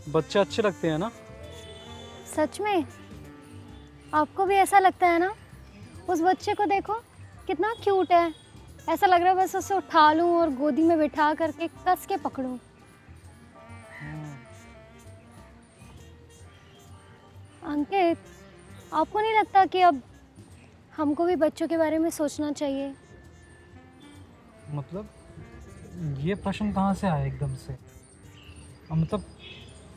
बच्चे अच्छे लगते हैं ना। सच में आपको भी ऐसा लगता है ना? उस बच्चे को देखो, कितना क्यूट है। ऐसा लग रहा है बस उसे उठा लूं और गोदी में बिठा करके कस के पकड़ूं। अंकित, आपको नहीं लगता कि अब हमको भी बच्चों के बारे में सोचना चाहिए? मतलब ये प्रश्न कहाँ से आया एकदम से? मतलब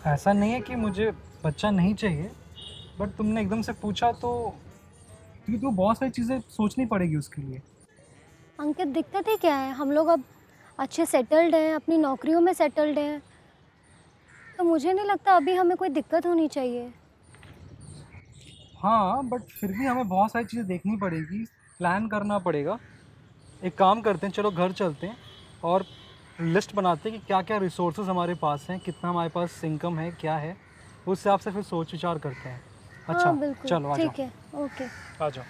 ऐसा नहीं है कि मुझे बच्चा नहीं चाहिए, बट तुमने एकदम से पूछा तो क्योंकि तो बहुत सारी चीज़ें सोचनी पड़ेगी उसके लिए। अंकित, दिक्कत ही क्या है? हम लोग अब अच्छे सेटल्ड हैं, अपनी नौकरियों में सेटल्ड हैं, तो मुझे नहीं लगता अभी हमें कोई दिक्कत होनी चाहिए। हाँ, बट फिर भी हमें बहुत सारी चीज़ें देखनी पड़ेगी, प्लान करना पड़ेगा। एक काम करते हैं, चलो घर चलते हैं और लिस्ट बनाते हैं कि क्या क्या रिसोर्सेज हमारे पास हैं, कितना हमारे पास इनकम है, क्या है, उस हिसाब से फिर सोच विचार करते हैं। हाँ अच्छा, बिल्कुल, चलो आ जाओ। ठीक है। ओके। आ जाओ।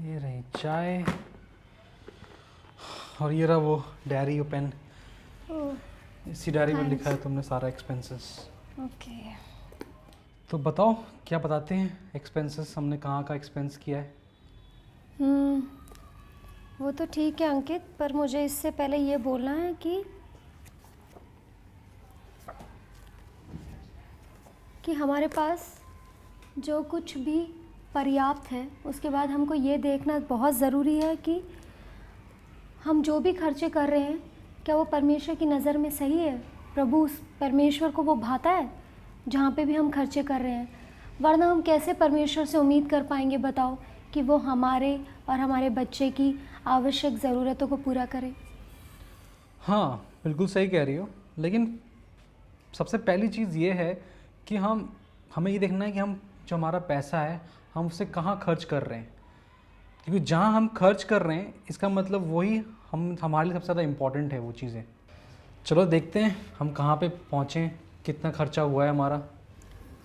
ये रही चाय और ये रहा वो डायरी पेन। ओह, इसी डायरी में लिखा है थैंक्स। तुमने सारा एक्सपेंसेस। ओके। तो बताओ क्या बताते हैं एक्सपेंसेस, हमने कहाँ का एक्सपेंस किया है। हम्म, वो तो ठीक है अंकित, पर मुझे इससे पहले ये बोलना है कि हमारे पास जो कुछ भी पर्याप्त है, उसके बाद हमको ये देखना बहुत ज़रूरी है कि हम जो भी खर्चे कर रहे हैं, क्या वो परमेश्वर की नज़र में सही है? प्रभु उस परमेश्वर को वो भाता है जहाँ पे भी हम खर्चे कर रहे हैं? वरना हम कैसे परमेश्वर से उम्मीद कर पाएंगे, बताओ, कि वो हमारे और हमारे बच्चे की आवश्यक ज़रूरतों को पूरा करे? हाँ बिल्कुल सही कह रही हो, लेकिन सबसे पहली चीज़ ये है कि हमें ये देखना है कि हम जो हमारा पैसा है हम उसे कहाँ खर्च कर रहे हैं। क्योंकि जहाँ हम खर्च कर रहे हैं इसका मतलब वही हम हमारे लिए सबसे ज़्यादा इम्पोर्टेंट है वो चीज़ें। चलो देखते हैं हम कहाँ पे पहुँचे, कितना खर्चा हुआ है हमारा।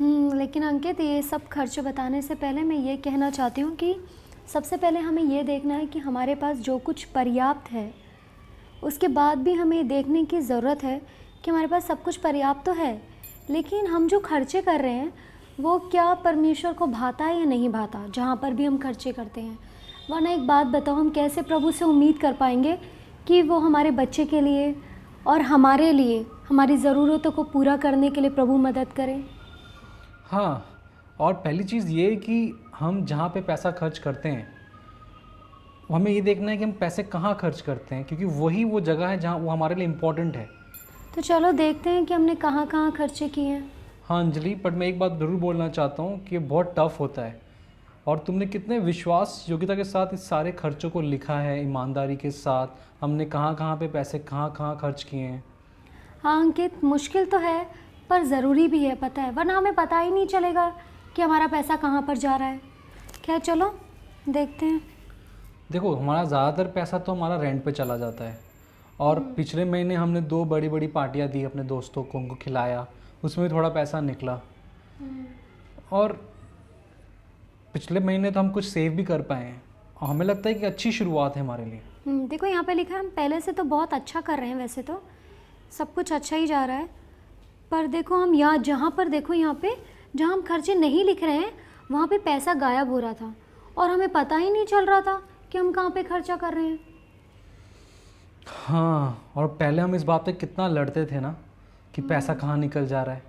लेकिन अंकित, ये सब खर्च बताने से पहले मैं ये कहना चाहती हूँ कि सबसे पहले हमें ये देखना है कि हमारे पास जो कुछ पर्याप्त है, उसके बाद भी हमें ये देखने की ज़रूरत है कि हमारे पास सब कुछ पर्याप्त तो है, लेकिन हम जो खर्चे कर रहे हैं वो क्या परमेश्वर को भाता है या नहीं भाता, जहाँ पर भी हम खर्चे करते हैं। वरना एक बात बताओ, हम कैसे प्रभु से उम्मीद कर पाएंगे कि वो हमारे बच्चे के लिए और हमारे लिए, हमारी ज़रूरतों को पूरा करने के लिए प्रभु मदद करें? हाँ, और पहली चीज़ ये कि हम जहाँ पे पैसा खर्च करते हैं हमें ये देखना है कि हम पैसे कहाँ खर्च करते हैं, क्योंकि वही वो जगह है जहाँ वो हमारे लिए इम्पोर्टेंट है। तो चलो देखते हैं कि हमने कहाँ कहाँ खर्चे किए हैं। हाँ अंजलि, पर मैं एक बात ज़रूर बोलना चाहता हूँ कि ये बहुत टफ होता है और तुमने कितने विश्वास योग्यता के साथ इस सारे खर्चों को लिखा है, ईमानदारी के साथ हमने कहाँ कहाँ पे पैसे कहाँ कहाँ खर्च किए हैं। हाँ अंकित, मुश्किल तो है पर ज़रूरी भी है, पता है, वरना हमें पता ही नहीं चलेगा कि हमारा पैसा कहाँ पर जा रहा है। क्या, चलो देखते हैं। देखो हमारा ज़्यादातर पैसा तो हमारा रेंट पे चला जाता है और पिछले महीने हमने 2 बड़ी बड़ी पार्टियाँ दी अपने दोस्तों को, उनको खिलाया, उसमें भी थोड़ा पैसा निकला। और पिछले महीने तो हम कुछ सेव भी कर पाए हैं और हमें लगता है कि अच्छी शुरुआत है हमारे लिए। देखो यहाँ पे लिखा है, हम पहले से तो बहुत अच्छा कर रहे हैं, वैसे तो सब कुछ अच्छा ही जा रहा है, पर देखो हम यहाँ, जहाँ पर देखो यहाँ पे जहाँ हम खर्चे नहीं लिख रहे हैं वहाँ पे पैसा गायब हो रहा था और हमें पता ही नहीं चल रहा था कि हम कहाँ पे खर्चा कर रहे हैं। हाँ, और पहले हम इस बात पे कितना लड़ते थे ना कि पैसा कहाँ निकल जा रहा है,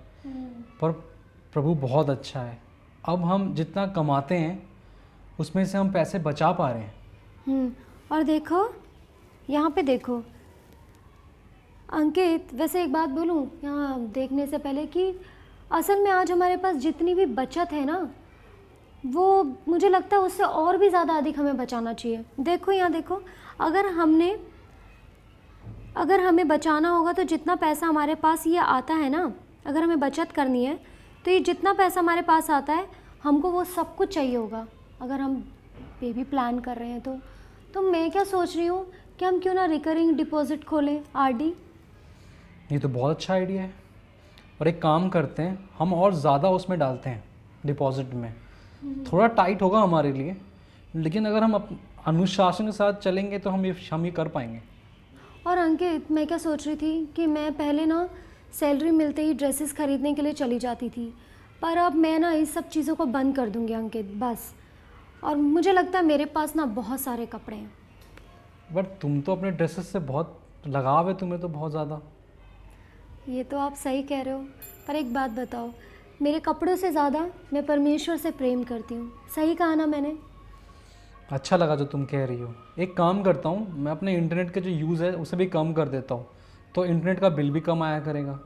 पर प्रभु बहुत अच्छा है। अब हम जितना कमाते हैं उसमें से हम पैसे बचा पा रहे हैं। और देखो यहाँ पे देखो अंकित, वैसे एक बात बोलूँ यहाँ देखने से पहले कि असल में आज हमारे पास जितनी भी बचत है ना, वो मुझे लगता है उससे और भी ज़्यादा अधिक हमें बचाना चाहिए। देखो यहाँ देखो, अगर हमें बचाना होगा तो जितना पैसा हमारे पास ये आता है ना, अगर हमें बचत करनी है तो ये जितना पैसा हमारे पास आता है हमको वो सब कुछ चाहिए होगा, अगर हम बेबी प्लान कर रहे हैं तो मैं क्या सोच रही हूँ कि हम क्यों ना रिकरिंग डिपॉजिट खोलें, आरडी। ये तो बहुत अच्छा आइडिया है। और एक काम करते हैं, हम और ज़्यादा उसमें डालते हैं डिपॉजिट में। थोड़ा टाइट होगा हमारे लिए, लेकिन अगर हम अनुशासन के साथ चलेंगे तो हम ये कर पाएंगे। और अंकित, मैं क्या सोच रही थी कि मैं पहले ना सैलरी मिलते ही ड्रेसेस खरीदने के लिए चली जाती थी, पर अब मैं ना इस सब चीज़ों को बंद कर दूंगी अंकित, बस। और मुझे लगता है मेरे पास ना बहुत सारे कपड़े हैं। बट तुम तो अपने ड्रेसेस से बहुत लगाव है तुम्हें तो, बहुत ज़्यादा। ये तो आप सही कह रहे हो, पर एक बात बताओ, मेरे कपड़ों से ज़्यादा मैं परमेश्वर से प्रेम करती हूँ। सही कहा ना मैंने? अच्छा लगा जो तुम कह रही हो। एक काम करता हूँ, मैं अपने इंटरनेट का जो यूज़ है उसे भी कम कर देता हूँ, तो इंटरनेट का बिल भी कम आया करेगा।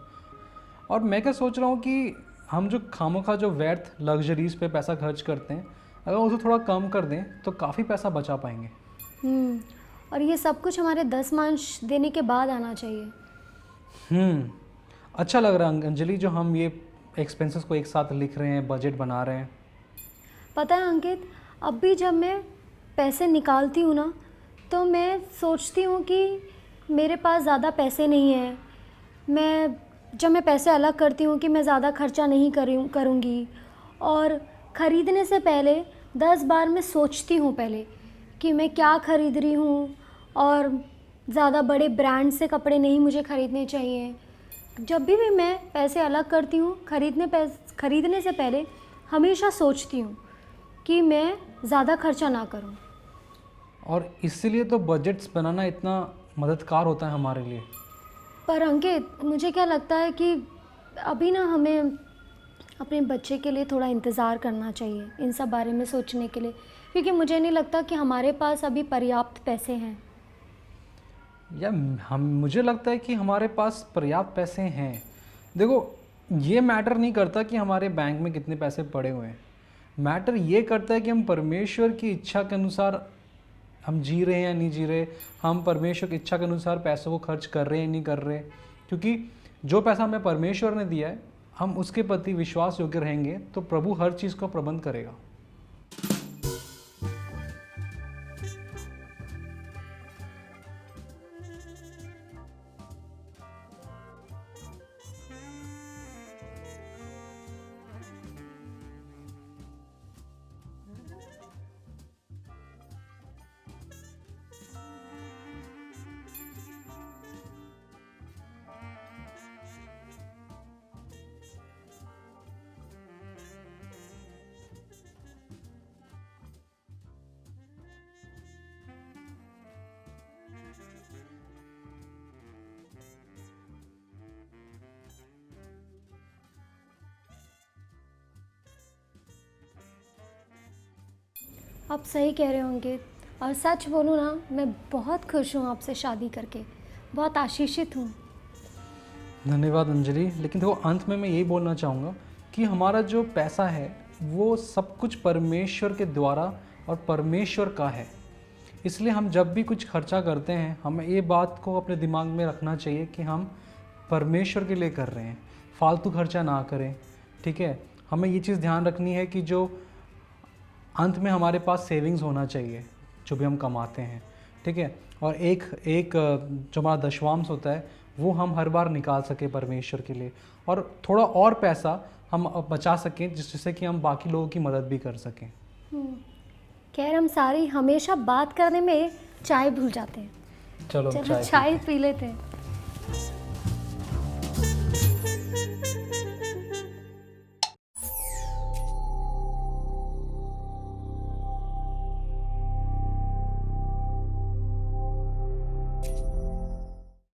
और मैं क्या सोच रहा हूँ कि हम जो खामोखा जो व्यर्थ लग्जरीज़ पे पैसा खर्च करते हैं, अगर उसे थोड़ा कम कर दें तो काफ़ी पैसा बचा पाएंगे। और ये सब कुछ हमारे 10 मांश देने के बाद आना चाहिए। अच्छा लग रहा है अंजलि, जो हम ये एक्सपेंसेस को एक साथ लिख रहे हैं, बजट बना रहे हैं। पता है अंकित, अब भी जब मैं पैसे निकालती हूँ ना, तो मैं सोचती हूँ कि मेरे पास ज़्यादा पैसे नहीं हैं। जब मैं पैसे अलग करती हूँ कि मैं ज़्यादा खर्चा नहीं करूँगी, और ख़रीदने से पहले 10 बार मैं सोचती हूँ पहले कि मैं क्या ख़रीद रही हूँ, और ज़्यादा बड़े ब्रांड से कपड़े नहीं मुझे ख़रीदने चाहिए। जब भी मैं पैसे अलग करती हूँ ख़रीदने से पहले हमेशा सोचती हूँ कि मैं ज़्यादा खर्चा ना करूँ। और इसीलिए तो बजट्स बनाना इतना मददगार होता है हमारे लिए। पर अंकित, मुझे क्या लगता है कि अभी ना हमें अपने बच्चे के लिए थोड़ा इंतज़ार करना चाहिए इन सब बारे में सोचने के लिए, क्योंकि मुझे नहीं लगता कि हमारे पास अभी पर्याप्त पैसे हैं। या मुझे लगता है कि हमारे पास पर्याप्त पैसे हैं। देखो, ये मैटर नहीं करता कि हमारे बैंक में कितने पैसे पड़े हुए हैं। मैटर ये करता है कि हम परमेश्वर की इच्छा के अनुसार हम जी रहे हैं या नहीं जी रहे, हम परमेश्वर की इच्छा के अनुसार पैसों को खर्च कर रहे हैं या नहीं कर रहे। क्योंकि जो पैसा हमें परमेश्वर ने दिया है, हम उसके प्रति विश्वास योग्य रहेंगे तो प्रभु हर चीज़ का प्रबंध करेगा। आप सही कह रहे हो अंकित, और सच बोलूँ ना, मैं बहुत खुश हूँ आपसे शादी करके, बहुत आशीषित हूँ। धन्यवाद अंजलि। लेकिन देखो, अंत में मैं यही बोलना चाहूँगा कि हमारा जो पैसा है वो सब कुछ परमेश्वर के द्वारा और परमेश्वर का है। इसलिए हम जब भी कुछ खर्चा करते हैं, हमें ये बात को अपने दिमाग में रखना चाहिए कि हम परमेश्वर के लिए कर रहे हैं, फालतू खर्चा ना करें। ठीक है, हमें ये चीज़ ध्यान रखनी है कि जो अंत में हमारे पास सेविंग्स होना चाहिए जो भी हम कमाते हैं। ठीक है, और एक जो हमारा दशवांश होता है वो हम हर बार निकाल सके परमेश्वर के लिए, और थोड़ा और पैसा हम बचा सकें जिससे कि हम बाकी लोगों की मदद भी कर सकें। खैर, हम सारी हमेशा बात करने में चाय भूल जाते हैं। चलो चाय पी लेते हैं।